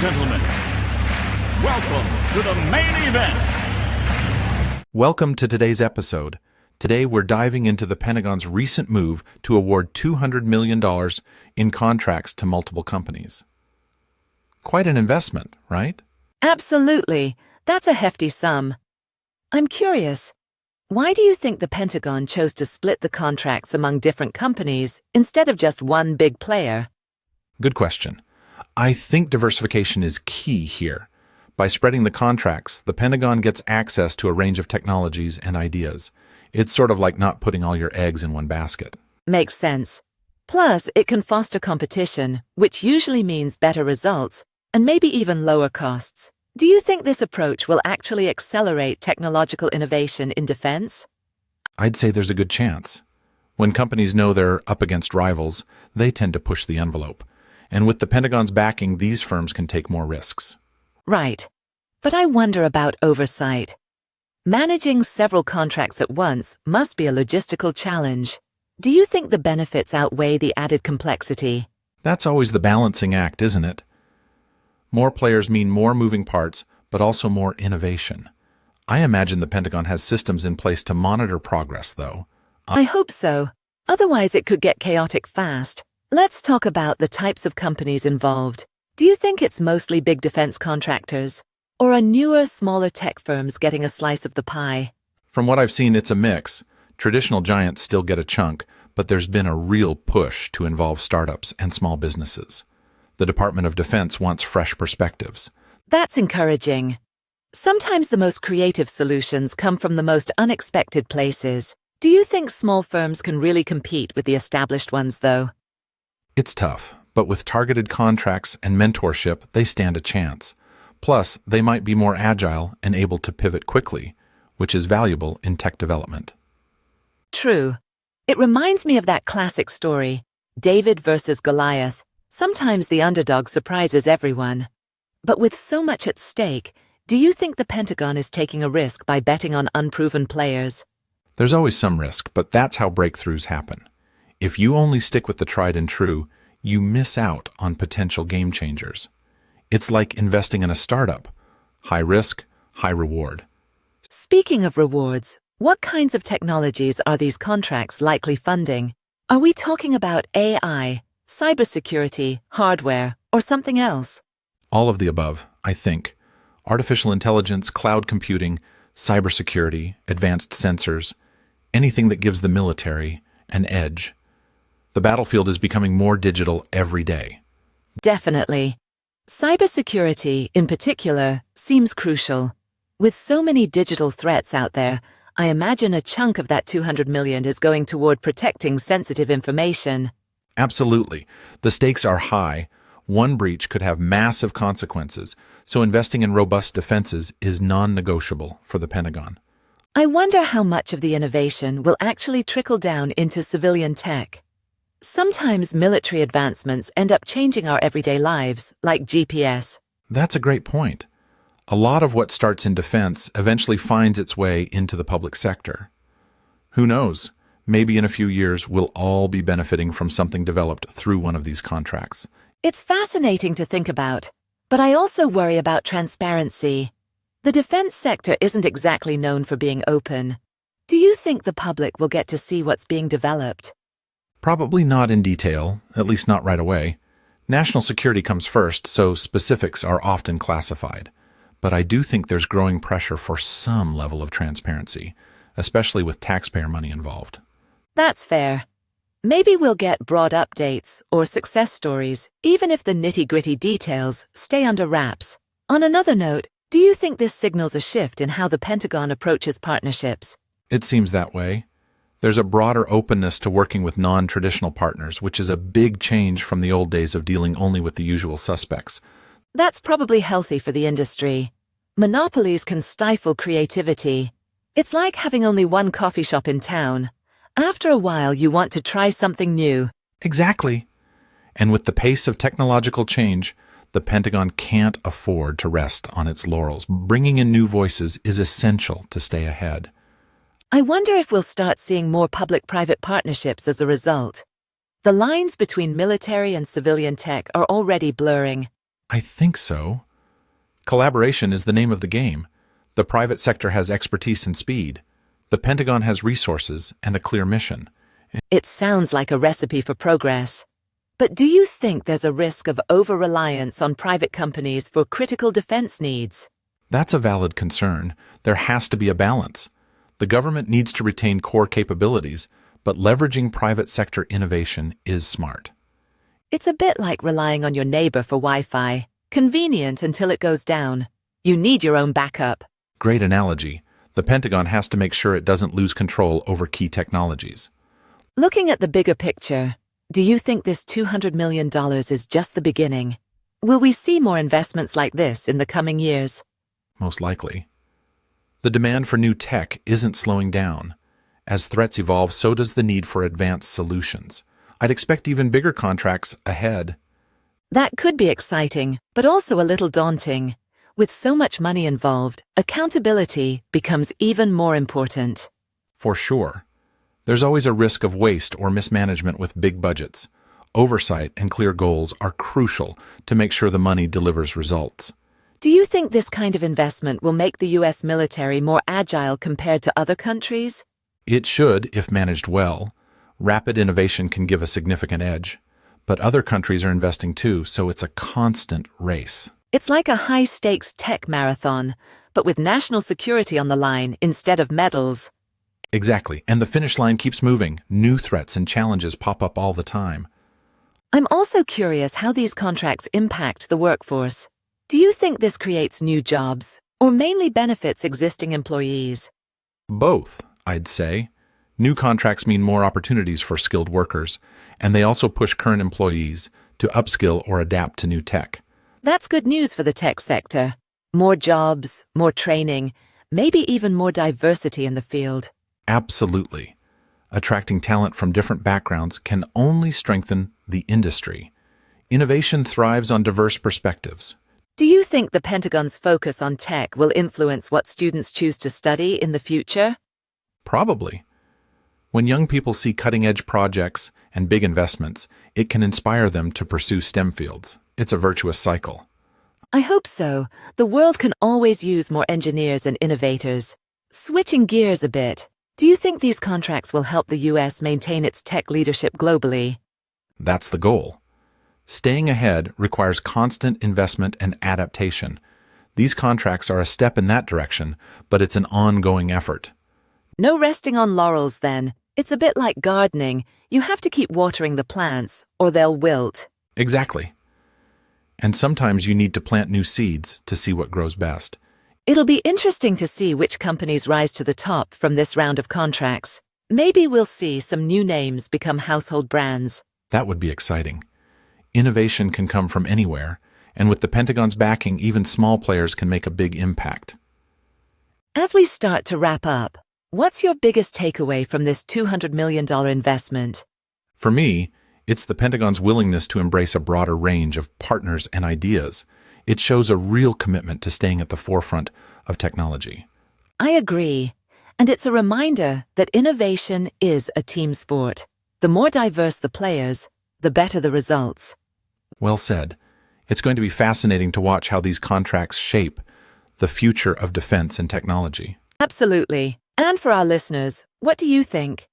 gentlemen, welcome to the main event. Welcome to today's episode. Today we're diving into the Pentagon's recent move to award $200 million in contracts to multiple companies. Quite an investment, right? Absolutely. That's a hefty sum. I'm curious, why do you think the Pentagon chose to split the contracts among different companies instead of just one big player? Good question. I think diversification is key here. By spreading the contracts, the Pentagon gets access to a range of technologies and ideas. It's sort of like not putting all your eggs in one basket. Makes sense. Plus, it can foster competition, which usually means better results and maybe even lower costs. Do you think this approach will actually accelerate technological innovation in defense? I'd say there's a good chance. When companies know they're up against rivals, they tend to push the envelope. And with the Pentagon's backing, these firms can take more risks. Right. But I wonder about oversight. Managing several contracts at once must be a logistical challenge. Do you think the benefits outweigh the added complexity? That's always the balancing act, isn't it? More players mean more moving parts, but also more innovation. I imagine the Pentagon has systems in place to monitor progress, though. I hope so. Otherwise, it could get chaotic fast. Let's talk about the types of companies involved. Do you think it's mostly big defense contractors, or are newer, smaller tech firms getting a slice of the pie? From what I've seen, it's a mix. Traditional giants still get a chunk, but there's been a real push to involve startups and small businesses. The Department of Defense wants fresh perspectives. That's encouraging. Sometimes the most creative solutions come from the most unexpected places. Do you think small firms can really compete with the established ones, though? It's tough, but with targeted contracts and mentorship, they stand a chance. Plus, they might be more agile and able to pivot quickly, which is valuable in tech development. True. It reminds me of that classic story, David versus Goliath. Sometimes the underdog surprises everyone. But with so much at stake, do you think the Pentagon is taking a risk by betting on unproven players? There's always some risk, but that's how breakthroughs happen. If you only stick with the tried and true, you miss out on potential game changers. It's like investing in a startup. High risk, high reward. Speaking of rewards, what kinds of technologies are these contracts likely funding? Are we talking about AI, cybersecurity, hardware, or something else? All of the above, I think. Artificial intelligence, cloud computing, cybersecurity, advanced sensors, anything that gives the military an edge. The battlefield is becoming more digital every day. Definitely. Cybersecurity, in particular, seems crucial. With so many digital threats out there, I imagine a chunk of that $200 million is going toward protecting sensitive information. Absolutely. The stakes are high. One breach could have massive consequences, so investing in robust defenses is non-negotiable for the Pentagon. I wonder how much of the innovation will actually trickle down into civilian tech. Sometimes military advancements end up changing our everyday lives, like GPS. That's a great point. A lot of what starts in defense eventually finds its way into the public sector. Who knows? Maybe in a few years we'll all be benefiting from something developed through one of these contracts. It's fascinating to think about, but I also worry about transparency. The defense sector isn't exactly known for being open. Do you think the public will get to see what's being developed? Probably not in detail, at least not right away. National security comes first, so specifics are often classified. But I do think there's growing pressure for some level of transparency, especially with taxpayer money involved. That's fair. Maybe we'll get broad updates or success stories, even if the nitty-gritty details stay under wraps. On another note, do you think this signals a shift in how the Pentagon approaches partnerships? It seems that way. There's a broader openness to working with non-traditional partners, which is a big change from the old days of dealing only with the usual suspects. That's probably healthy for the industry. Monopolies can stifle creativity. It's like having only one coffee shop in town. After a while, you want to try something new. Exactly. And with the pace of technological change, the Pentagon can't afford to rest on its laurels. Bringing in new voices is essential to stay ahead. I wonder if we'll start seeing more public-private partnerships as a result. The lines between military and civilian tech are already blurring. I think so. Collaboration is the name of the game. The private sector has expertise and speed. The Pentagon has resources and a clear mission. It sounds like a recipe for progress. But do you think there's a risk of over-reliance on private companies for critical defense needs? That's a valid concern. There has to be a balance. The government needs to retain core capabilities, but leveraging private sector innovation is smart. It's a bit like relying on your neighbor for Wi-Fi. Convenient until it goes down. You need your own backup. Great analogy. The Pentagon has to make sure it doesn't lose control over key technologies. Looking at the bigger picture, do you think this $200 million is just the beginning? Will we see more investments like this in the coming years? Most likely. The demand for new tech isn't slowing down. As threats evolve, so does the need for advanced solutions. I'd expect even bigger contracts ahead. That could be exciting, but also a little daunting. With so much money involved, accountability becomes even more important. For sure. There's always a risk of waste or mismanagement with big budgets. Oversight and clear goals are crucial to make sure the money delivers results. Do you think this kind of investment will make the U.S. military more agile compared to other countries? It should, if managed well. Rapid innovation can give a significant edge. But other countries are investing too, so it's a constant race. It's like a high-stakes tech marathon, but with national security on the line instead of medals. Exactly, and the finish line keeps moving. New threats and challenges pop up all the time. I'm also curious how these contracts impact the workforce. Do you think this creates new jobs, or mainly benefits existing employees? Both, I'd say. New contracts mean more opportunities for skilled workers, and they also push current employees to upskill or adapt to new tech. That's good news for the tech sector. More jobs, more training, maybe even more diversity in the field. Absolutely. Attracting talent from different backgrounds can only strengthen the industry. Innovation thrives on diverse perspectives. Do you think the Pentagon's focus on tech will influence what students choose to study in the future? Probably. When young people see cutting-edge projects and big investments, it can inspire them to pursue STEM fields. It's a virtuous cycle. I hope so. The world can always use more engineers and innovators. Switching gears a bit, do you think these contracts will help the U.S. maintain its tech leadership globally? That's the goal. Staying ahead requires constant investment and adaptation. These contracts are a step in that direction, but it's an ongoing effort. No resting on laurels, then. It's a bit like gardening. You have to keep watering the plants, or they'll wilt. Exactly. And sometimes you need to plant new seeds to see what grows best. It'll be interesting to see which companies rise to the top from this round of contracts. Maybe we'll see some new names become household brands. That would be exciting. Innovation can come from anywhere, and with the Pentagon's backing, even small players can make a big impact. As we start to wrap up, what's your biggest takeaway from this $200 million investment? For me, it's the Pentagon's willingness to embrace a broader range of partners and ideas. It shows a real commitment to staying at the forefront of technology. I agree. And it's a reminder that innovation is a team sport. The more diverse the players, the better the results. Well said. It's going to be fascinating to watch how these contracts shape the future of defense and technology. Absolutely. And for our listeners, what do you think?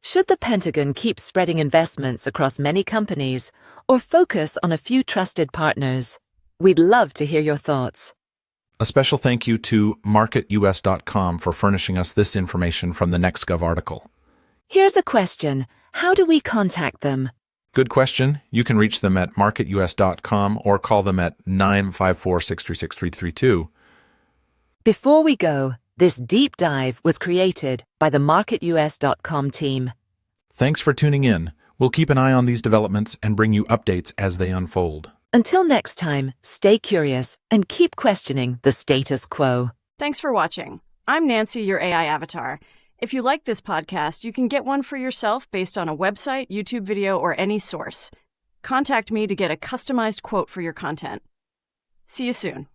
Should the Pentagon keep spreading investments across many companies or focus on a few trusted partners? We'd love to hear your thoughts. A special thank you to marketus.com for furnishing us this information from the NextGov article. Here's a question. How do we contact them? Good question. You can reach them at marketus.com or call them at 954-636-3332. Before we go, this deep dive was created by the marketus.com team. Thanks for tuning in. We'll keep an eye on these developments and bring you updates as they unfold. Until next time, stay curious and keep questioning the status quo. Thanks for watching. I'm Nancy, your AI avatar. If you like this podcast, you can get one for yourself based on a website, YouTube video, or any source. Contact me to get a customized quote for your content. See you soon.